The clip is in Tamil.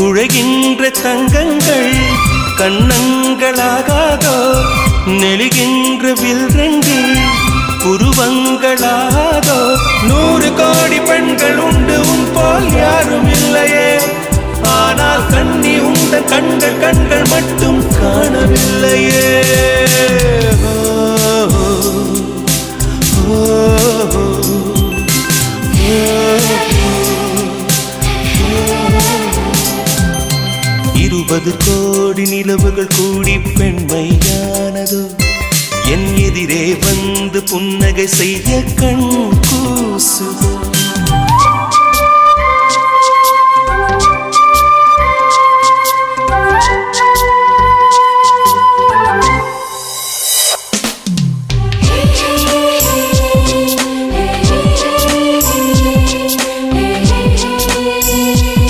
குழைகின்ற தங்கங்கள் கண்ணங்களாகாதோ நெளிகின்ற வில்ரங்கில் புருவங்களாதோ 100 கோடி பெண்கள் உண்டு உன் போல் யாரும் இல்லையே ஆனால் கண்ணி உண்ட கண்கள் மட்டும் காணவில்லையே இருபது கோடி நிலவுகள் கூடி பெண்மையானதோ என் எதிரே வந்து புன்னகை செய்ய கண் கூசுதோ